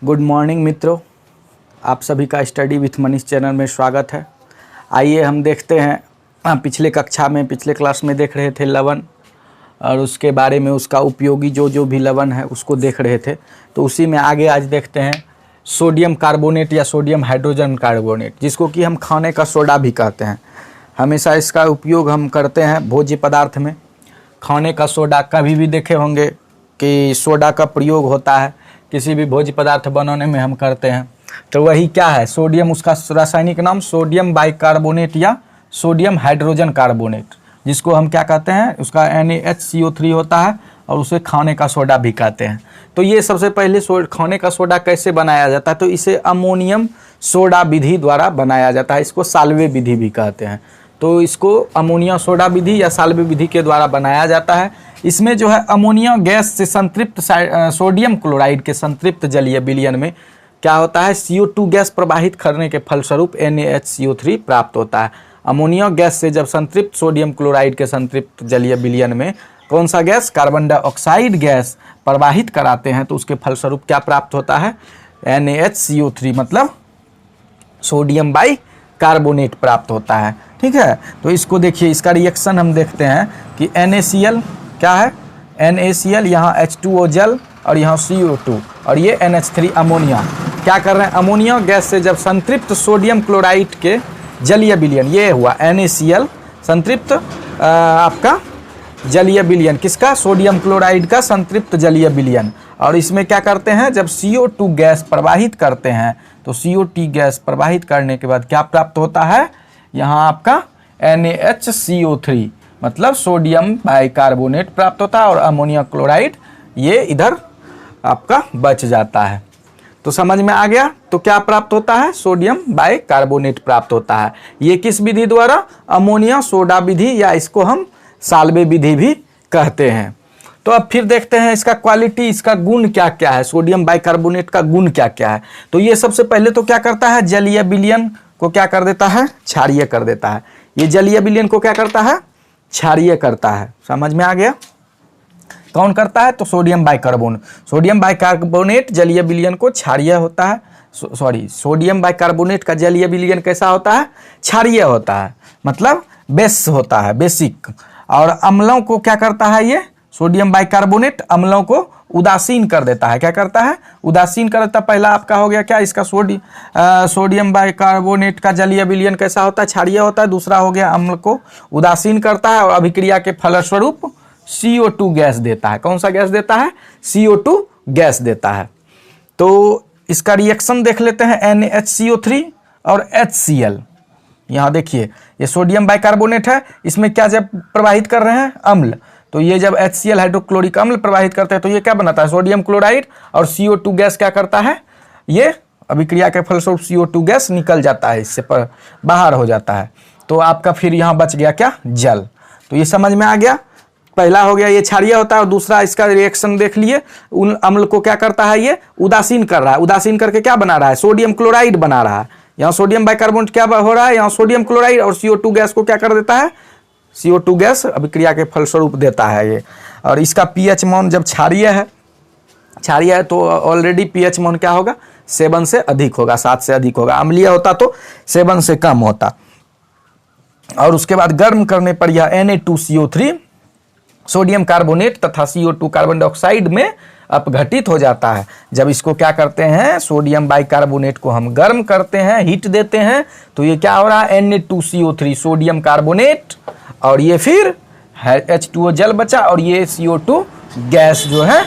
Good morning मित्रों, आप सभी का स्टडी विथ मनीष चैनल में स्वागत है। आइए हम देखते हैं, पिछले कक्षा में पिछले क्लास में देख रहे थे लवण और उसके बारे में उसका उपयोगी जो भी लवण है उसको देख रहे थे। तो उसी में आगे आज देखते हैं सोडियम कार्बोनेट या सोडियम हाइड्रोजन कार्बोनेट, जिसको कि हम खाने का सोडा भी कहते हैं। हमेशा इसका उपयोग हम करते हैं भोज्य पदार्थ में। खाने का सोडा कभी भी देखे होंगे कि सोडा का प्रयोग होता है किसी भी भोज्य पदार्थ बनाने में हम करते हैं। तो वही क्या है, सोडियम, उसका रासायनिक नाम सोडियम बाइकार्बोनेट या सोडियम हाइड्रोजन कार्बोनेट, जिसको हम क्या कहते हैं, उसका NaHCO3 होता है और उसे खाने का सोडा भी कहते हैं। तो ये सबसे पहले खाने का सोडा कैसे बनाया जाता है, तो इसे अमोनियम सोडा विधि द्वारा बनाया जाता है। इसको साल्वे विधि भी कहते हैं। तो इसको अमोनिया सोडा विधि या साल्वे विधि के द्वारा बनाया जाता है। इसमें जो है अमोनिया गैस से संतृप्त सोडियम क्लोराइड के संतृप्त जलीय विलयन में क्या होता है, CO2 गैस प्रवाहित करने के फलस्वरूप NaHCO3 प्राप्त होता है। अमोनिया गैस से जब संतृप्त सोडियम क्लोराइड के संतृप्त जलीय विलयन में कौन सा गैस, कार्बन डाइऑक्साइड गैस प्रवाहित कराते हैं तो उसके फलस्वरूप क्या प्राप्त होता है, NaHCO3 मतलब सोडियम बाई कार्बोनेट प्राप्त होता है। ठीक है, तो इसको देखिए, इसका रिएक्शन हम देखते हैं कि NaCl क्या है, NaCl, यहाँ H2O जल और यहाँ CO2 और ये NH3 अमोनिया क्या कर रहे हैं, अमोनिया गैस से जब संतृप्त सोडियम क्लोराइड के जलीय विलयन, ये हुआ NaCl संतृप्त आपका जलीय विलयन, किसका, सोडियम क्लोराइड का संतृप्त जलीय विलयन। और इसमें क्या करते हैं, जब CO2 गैस प्रवाहित करते हैं तो CO2 गैस प्रवाहित करने के बाद क्या प्राप्त होता है, यहाँ आपका NaHCO3 मतलब सोडियम बाइकार्बोनेट प्राप्त होता है और अमोनिया क्लोराइड ये इधर आपका बच जाता है। तो समझ में आ गया, तो क्या प्राप्त होता है, सोडियम बाइकार्बोनेट प्राप्त होता है। ये किस विधि द्वारा, अमोनिया सोडा विधि या इसको हम साल्वे विधि भी कहते हैं। तो अब फिर देखते हैं इसका क्वालिटी, इसका गुण क्या क्या है, सोडियम बाइकार्बोनेट का गुण क्या क्या है। तो ये सबसे पहले तो क्या करता है, जलीय विलयन को क्या कर देता है, क्षारीय कर देता है। ये जलीय विलयन को क्या करता है, क्षारीय करता है। समझ में आ गया, कौन करता है, तो सोडियम बाइकार्बोनेट जलीय विलयन को क्षारीय होता है। सोडियम बाइकार्बोनेट का जलीय विलयन कैसा होता है, क्षारीय होता है, मतलब बेस होता है, बेसिक। और अम्लों को क्या करता है, ये सोडियम बाइकार्बोनेट अम्लों को उदासीन कर देता है। क्या करता है, उदासीन कर देता है। पहला आपका हो गया क्या, इसका सोडियम बाइकार्बोनेट का जलीय विलयन कैसा होता है, क्षारीय होता है। दूसरा हो गया अम्ल को उदासीन करता है और अभिक्रिया के फलस्वरूप CO2 गैस देता है। कौन सा गैस देता है, CO2 गैस देता है। तो इसका रिएक्शन देख लेते हैं, NaHCO3 और HCl। यहाँ देखिए, ये सोडियम बाइकार्बोनेट है, इसमें क्या जब प्रवाहित कर रहे हैं, अम्ल। तो ये जब HCl हाइड्रोक्लोरिक अम्ल प्रवाहित करते हैं तो ये क्या बनाता है, सोडियम क्लोराइड, और CO2 गैस क्या करता है, ये अभिक्रिया के फलस्वरूप CO2 गैस निकल जाता है, इससे बाहर हो जाता है। तो आपका फिर यहाँ बच गया क्या, जल। तो ये समझ में आ गया, पहला हो गया ये क्षारीय होता है और दूसरा इसका रिएक्शन देख लिए, उन अम्ल को क्या करता है, ये उदासीन कर रहा है। उदासीन करके क्या बना रहा है, सोडियम क्लोराइड बना रहा है। यहाँ सोडियम बाइकार्बोनेट क्या हो रहा है, यहाँ सोडियम क्लोराइड, और CO2 गैस को क्या कर देता है, CO2 गैस अभिक्रिया के फलस्वरूप देता है ये। और इसका pH मान जब क्षारीय है तो ऑलरेडी pH मान क्या होगा, 7 से अधिक होगा, 7 से अधिक होगा। अम्लीय होता तो 7 से कम होता। और उसके बाद गर्म करने पर यह Na2CO3 सोडियम कार्बोनेट तथा CO2 कार्बन डाइऑक्साइड में अपघटित हो जाता है। जब इसको क्या करते हैं, सोडियम बाइकार्बोनेट को हम गर्म करते हैं, हीट देते हैं, तो ये क्या हो रहा है, Na2CO3 सोडियम कार्बोनेट, और ये फिर H2O जल बचा और ये CO2 गैस जो है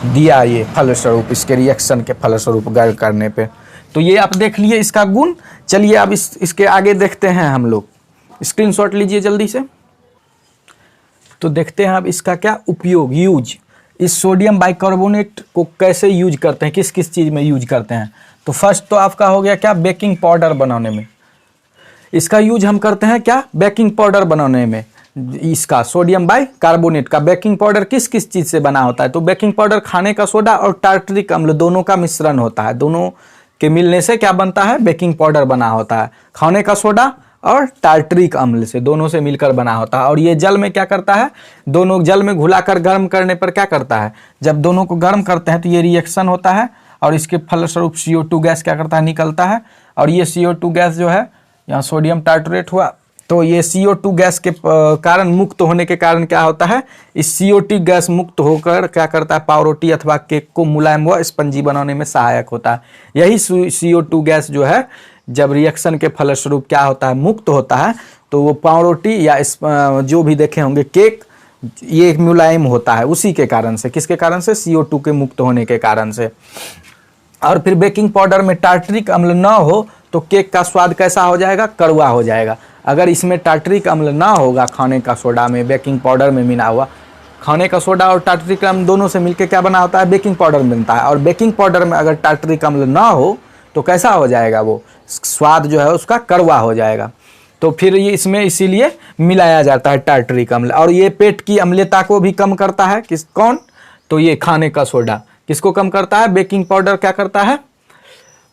दिया, ये फलस्वरूप, इसके रिएक्शन के फलस्वरूप गर्म करने पे। तो ये आप देख लिए इसका गुण। चलिए अब इसके आगे देखते हैं हम लोग, स्क्रीनशॉट लीजिए जल्दी से। तो देखते हैं अब इसका क्या उपयोग, यूज, इस सोडियम बाइकार्बोनेट को कैसे यूज करते हैं, किस किस चीज़ में यूज करते हैं। तो फर्स्ट तो आपका हो गया क्या, बेकिंग पाउडर बनाने में इसका यूज हम करते हैं। क्या, बेकिंग पाउडर बनाने में इसका सोडियम बाइकार्बोनेट का बेकिंग पाउडर किस किस चीज़ से बना होता है, तो बेकिंग पाउडर खाने का सोडा और टार्टरिक अम्ल दोनों का मिश्रण होता है। दोनों के मिलने से क्या बनता है, बेकिंग पाउडर बना होता है। खाने का सोडा और टार्टरिक अम्ल से, दोनों से मिलकर बना होता है। और ये जल में क्या करता है, दोनों जल में घुलाकर गर्म करने पर क्या करता है, जब दोनों को गर्म करते हैं तो ये रिएक्शन होता है और इसके फलस्वरूप CO2 गैस क्या करता है, निकलता है। और ये CO2 गैस जो है, यहाँ सोडियम टार्टरेट हुआ, तो ये CO2 गैस के कारण मुक्त होने के कारण क्या होता है, इस CO2 गैस मुक्त होकर क्या करता है, पावरोटी अथवा केक को मुलायम व स्पंजी बनाने में सहायक होता है। यही CO2 गैस जो है जब रिएक्शन के फलस्वरूप क्या होता है, मुक्त होता है, तो वो पावरोटी या जो भी देखे होंगे केक, ये मुलायम होता है उसी के कारण से। किसके कारण से, CO2 के मुक्त होने के कारण से। और फिर बेकिंग पाउडर में टार्टरिक अम्ल ना हो तो केक का स्वाद कैसा हो जाएगा, कड़वा हो जाएगा। अगर इसमें टार्टरिक अम्ल ना होगा, खाने का सोडा में, बेकिंग पाउडर में मिला हुआ, खाने का सोडा और टार्टरिक अम्ल दोनों से मिलकर क्या बना होता है, बेकिंग पाउडर बनता है। और बेकिंग पाउडर में अगर टार्टरिक अम्ल ना हो तो कैसा हो जाएगा, वो स्वाद जो है उसका कड़वा हो जाएगा। तो फिर ये इसमें इसीलिए मिलाया जाता है टार्टरिक अम्ल। और ये पेट की अम्लता को भी कम करता है। कौन, तो ये खाने का सोडा किसको कम करता है, बेकिंग पाउडर क्या करता है,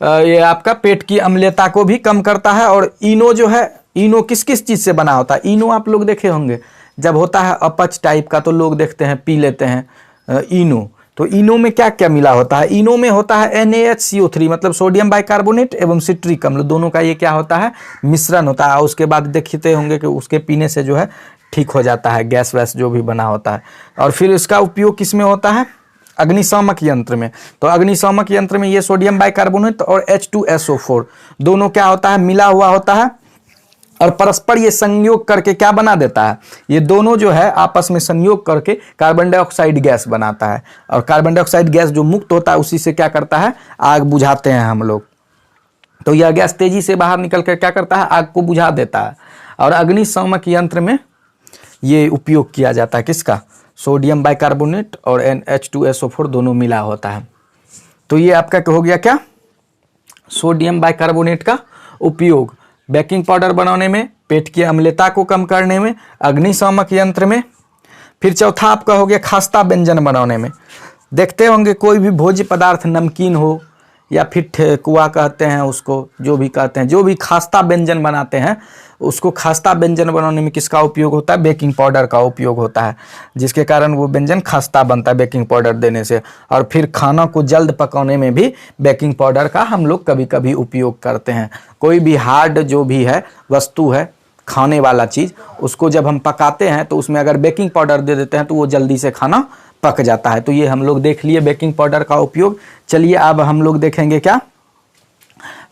ये आपका पेट की अम्लता को भी कम करता है। और इनो जो है, इनो किस किस चीज़ से बना होता है, इनो आप लोग देखे होंगे जब होता है अपच टाइप का तो लोग देखते हैं पी लेते हैं इनो। तो इनो में क्या क्या मिला होता है, इनो में होता है NaHCO3 मतलब सोडियम बाइकार्बोनेट एवं सिट्रिक अम्ल, दोनों का ये क्या होता है, मिश्रण होता है। उसके बाद देखते होंगे कि उसके पीने से जो है ठीक हो जाता है गैस वैस जो भी बना होता है। और फिर इसका उपयोग किस में होता है, अग्निशामक यंत्र में। तो अग्निशामक यंत्र में ये सोडियम बाइकार्बोनेट और H2SO4 दोनों क्या होता है, मिला हुआ होता है। और परस्पर ये संयोग करके क्या बना देता है, ये दोनों जो है आपस में संयोग करके कार्बन डाइऑक्साइड गैस बनाता है। और कार्बन डाइऑक्साइड गैस जो मुक्त होता है उसी से क्या करता है, आग बुझाते हैं हम लोग। तो यह गैस तेजी से बाहर निकल कर क्या करता है, आग को बुझा देता है। और अग्निशामक यंत्र में ये उपयोग किया जाता है किसका, सोडियम बाइकार्बोनेट और H2SO4 दोनों मिला होता है। तो ये आपका हो गया क्या, सोडियम बाइकार्बोनेट का उपयोग बेकिंग पाउडर बनाने में, पेट की अम्लता को कम करने में, अग्निशामक यंत्र में। फिर चौथा आपका हो गया खास्ता व्यंजन बनाने में। देखते होंगे कोई भी भोज्य पदार्थ, नमकीन हो या फिर ठेकुआ कहते हैं उसको, जो भी कहते हैं, जो भी खास्ता व्यंजन बनाते हैं उसको खास्ता व्यंजन बनाने में किसका उपयोग होता है, बेकिंग पाउडर का उपयोग होता है, जिसके कारण वो व्यंजन खास्ता बनता है बेकिंग पाउडर देने से। और फिर खाना को जल्द पकाने में भी बेकिंग पाउडर का हम लोग कभी कभी उपयोग करते हैं। कोई भी हार्ड जो भी है वस्तु है, खाने वाला चीज़, उसको जब हम पकाते हैं तो उसमें अगर बेकिंग पाउडर दे देते हैं तो वो जल्दी से खाना पक जाता है। तो ये हम लोग देख लिए बेकिंग पाउडर का उपयोग। चलिए अब हम लोग देखेंगे क्या,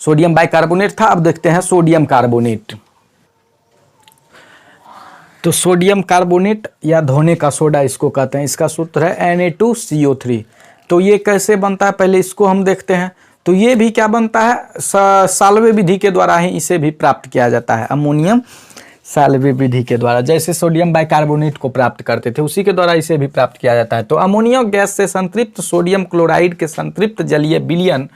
सोडियम बाइकार्बोनेट था, अब देखते हैं सोडियम कार्बोनेट। तो सोडियम कार्बोनेट या धोने का सोडा इसको कहते हैं, इसका सूत्र है Na2CO3। तो ये कैसे बनता है, पहले इसको हम देखते हैं। तो ये भी क्या बनता है, साल्वे विधि के द्वारा ही इसे भी प्राप्त किया जाता है, अमोनियम साल्वे विधि के द्वारा। जैसे सोडियम बाइकार्बोनेट को प्राप्त करते थे उसी के द्वारा इसे भी प्राप्त किया जाता है। तो अमोनियम गैस से संतृप्त सोडियम क्लोराइड के संतृप्त जलीय विलयन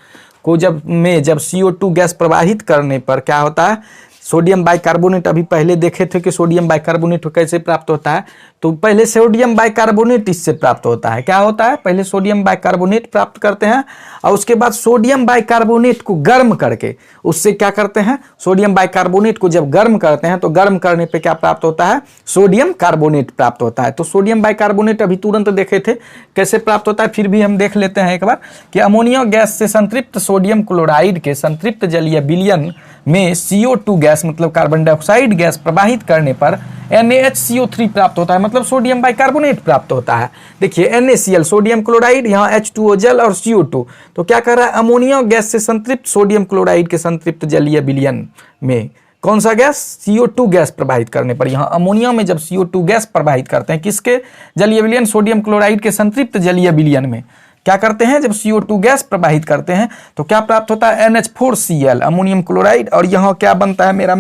को जब CO2 गैस प्रवाहित करने पर क्या होता है, सोडियम बाइकार्बोनेट, अभी पहले देखे थे कि सोडियम बाइकार्बोनेट कैसे प्राप्त होता है। तो पहले सोडियम बाइकार्बोनेट इससे प्राप्त होता है, क्या होता है, पहले सोडियम बाइकार्बोनेट प्राप्त करते हैं और उसके बाद सोडियम बाइकार्बोनेट को गर्म करके उससे क्या करते हैं, सोडियम बाइकार्बोनेट को जब गर्म करते हैं तो गर्म करने पे क्या प्राप्त होता है, सोडियम कार्बोनेट प्राप्त होता है। तो सोडियम बाइकार्बोनेट अभी तुरंत देखे थे कैसे प्राप्त होता है, फिर भी हम देख लेते हैं एक बार कि अमोनिया गैस से संतृप्त सोडियम क्लोराइड के संतृप्त जलीय विलयन में CO2 गैस मतलब कार्बन डाइऑक्साइड गैस प्रवाहित करने पर NaHCO3 प्राप्त होता है, मतलब सोडियम बाइकार्बोनेट प्राप्त होता है। देखिए NaCl सोडियम क्लोराइड, यहाँ H2O जल और CO2। तो क्या कर रहा है, अमोनिया गैस से संतृप्त सोडियम क्लोराइड के संतृप्त जलीय विलयन में कौन सा गैस, CO2 गैस प्रवाहित करने पर। यहाँ अमोनिया में जब CO2 गैस प्रवाहित करते हैं किसके जलीय विलयन, सोडियम क्लोराइड के संतृप्त जलीय विलयन में क्या करते हैं, जब CO2 गैस प्रवाहित करते हैं तो क्या प्राप्त होता है, NH4Cl अमोनियम क्लोराइड। और यहाँ क्या बनता है मेरा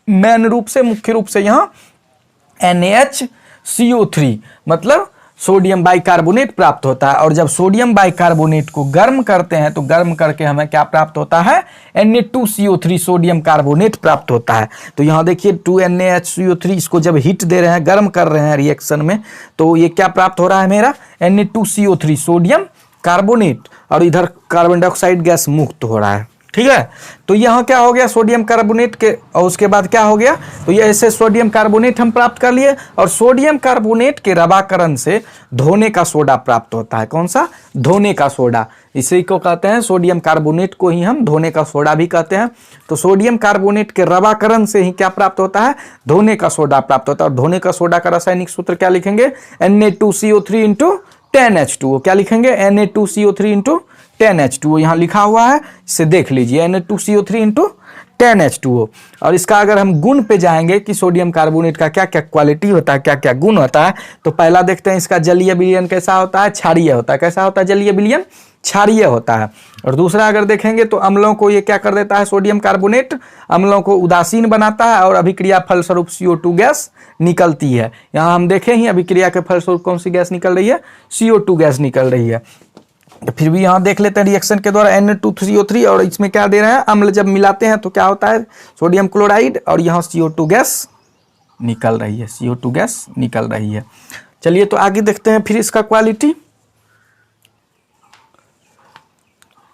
मेन रूप से, मुख्य रूप से यहाँ NaHCO3 मतलब सोडियम बाइकार्बोनेट प्राप्त होता है। और जब सोडियम बाइकार्बोनेट को गर्म करते हैं तो गर्म करके हमें क्या प्राप्त होता है, Na2CO3 सोडियम कार्बोनेट प्राप्त होता है। तो यहाँ देखिए 2NaHCO3, इसको जब हीट दे रहे हैं, गर्म कर रहे हैं रिएक्शन में, तो ये क्या प्राप्त हो रहा है मेरा, Na2CO3 सोडियम कार्बोनेट। और इधर कार्बन डाइऑक्साइड गैस मुक्त हो रहा है। ठीक है। तो यहाँ क्या हो गया, सोडियम कार्बोनेट के, और उसके बाद क्या हो गया, तो ये ऐसे सोडियम कार्बोनेट हम प्राप्त कर लिए, और सोडियम कार्बोनेट के रवाकरण से धोने का सोडा प्राप्त होता है। कौन सा, धोने का सोडा, इसी को कहते हैं, सोडियम कार्बोनेट को ही हम धोने का सोडा भी कहते हैं। तो सोडियम कार्बोनेट के रवाकरण से ही क्या प्राप्त होता है, धोने का सोडा प्राप्त होता है। और धोने का सोडा का रासायनिक सूत्र क्या लिखेंगे, Na2CO3 इंटू 10H2O। क्या लिखेंगे, Na2CO3 इंटू 10H2O, यहाँ लिखा हुआ है, इसे देख लीजिए, Na2CO3 इंटू 10H2O। और इसका अगर हम गुण पे जाएंगे कि सोडियम कार्बोनेट का क्या क्या क्वालिटी होता है, क्या क्या गुण होता है, तो पहला देखते हैं इसका जलीय विलयन कैसा होता है, क्षारीय होता है। कैसा होता है जलीय विलयन, क्षारीय होता है। और दूसरा अगर देखेंगे तो अम्लों को ये क्या कर देता है, सोडियम कार्बोनेट अम्लों को उदासीन बनाता है, और अभिक्रिया फलस्वरूप CO2 गैस निकलती है। यहाँ हम देखें ही अभिक्रिया के फलस्वरूप कौन सी गैस निकल रही है, CO2 गैस निकल रही है। फिर भी यहाँ देख लेते हैं रिएक्शन के द्वारा Na2CO3, और इसमें क्या दे रहे हैं, अम्ल जब मिलाते हैं तो क्या होता है, सोडियम क्लोराइड, और यहाँ CO2 गैस निकल रही है, CO2 गैस निकल रही है। चलिए तो आगे देखते हैं फिर इसका क्वालिटी,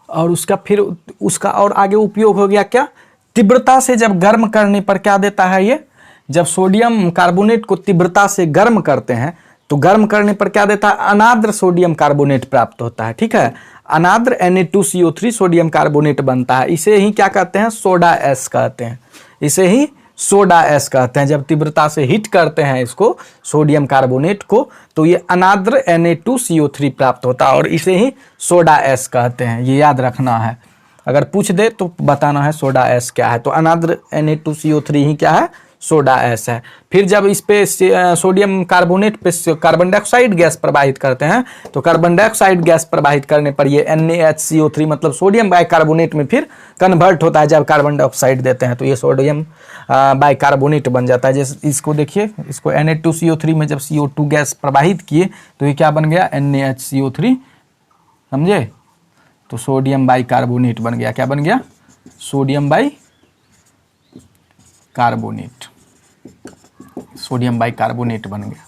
और उसका फिर उसका और आगे उपयोग हो गया क्या, तीव्रता से जब गर्म करने पर क्या देता है ये, जब सोडियम कार्बोनेट को तीव्रता से गर्म करते हैं तो गर्म करने पर क्या देता है, अनाद्र सोडियम कार्बोनेट प्राप्त होता है। ठीक है, अनाद्र Na2CO3 सोडियम कार्बोनेट बनता है। इसे ही क्या कहते हैं, सोडा एस कहते हैं, इसे ही सोडा एस कहते हैं। जब तीव्रता से हिट करते हैं इसको, सोडियम कार्बोनेट को, तो ये अनाद्र Na2CO3 प्राप्त होता है, और इसे ही सोडा एस कहते हैं। ये याद रखना है, अगर पूछ दे तो बताना है सोडा एस क्या है। तो अनाद्र Na2CO3 ही क्या है, सोडा एस है। फिर जब इस पे सोडियम कार्बोनेट पे कार्बन डाइऑक्साइड गैस प्रवाहित करते हैं, तो कार्बन डाइऑक्साइड गैस प्रवाहित करने पर ये NaHCO3 मतलब सोडियम बाइकार्बोनेट में फिर कन्वर्ट होता है। जब कार्बन डाइऑक्साइड देते हैं तो ये सोडियम बाइकार्बोनेट बन जाता है। जैसे इसको देखिए, इसको Na2CO3 में जब CO2 गैस प्रवाहित किए तो ये क्या बन गया, NaHCO3, समझे, तो सोडियम बाइकार्बोनेट बन गया। क्या बन गया, सोडियम बाइकार्बोनेट, सोडियम बाइकार्बोनेट बन गया।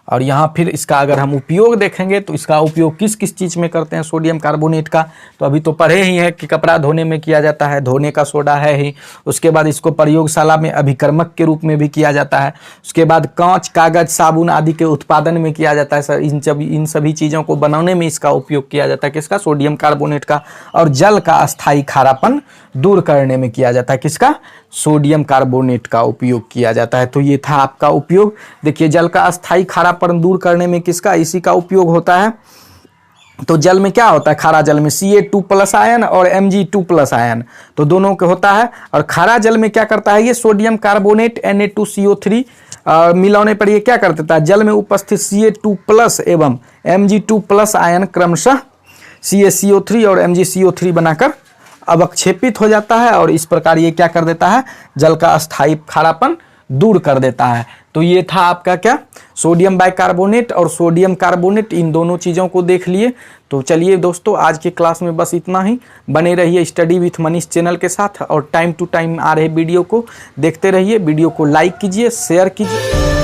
और यहाँ फिर इसका अगर हम उपयोग देखेंगे तो इसका उपयोग किस किस चीज़ में करते हैं सोडियम कार्बोनेट का, तो अभी तो पढ़े ही है कि कपड़ा धोने में किया जाता है, धोने का सोडा है ही। उसके बाद इसको प्रयोगशाला में अभिकर्मक के रूप में भी किया जाता है। उसके बाद कांच, कागज, साबुन आदि के उत्पादन में किया जाता है सर। इन सभी चीज़ों को बनाने में इसका उपयोग किया जाता है, किसका, सोडियम कार्बोनेट का। और जल का अस्थायी खारापन दूर करने में किया जाता है, किसका, सोडियम कार्बोनेट का उपयोग किया जाता है। तो ये था आपका उपयोग। देखिए, जल का अस्थायी खारापन दूर करने में किसका, इसी का उपयोग होता है। तो जल में क्या होता है, खारा जल में Ca2+ आयन और Mg2+ आयन, तो दोनों के होता है। और खारा जल में क्या करता है, ये सोडियम कार्बोनेट Na2CO3 मिलाने पर ये क्या कर देता है, जल में उपस्थित Ca2+ एवं Mg2+ आयन क्रमशः CaCO3 और MgCO3 बनाकर अवक्षेपित हो जाता है, और इस प्रकार ये क्या कर देता है, जल का अस्थायी खारापन दूर कर देता है। तो ये था आपका क्या, सोडियम बाइकार्बोनेट और सोडियम कार्बोनेट, इन दोनों चीज़ों को देख लिए। तो चलिए दोस्तों, आज के क्लास में बस इतना ही। बने रहिए स्टडी विथ मनीष चैनल के साथ, और टाइम टू टाइम आ रहे वीडियो को देखते रहिए। वीडियो को लाइक कीजिए, शेयर कीजिए।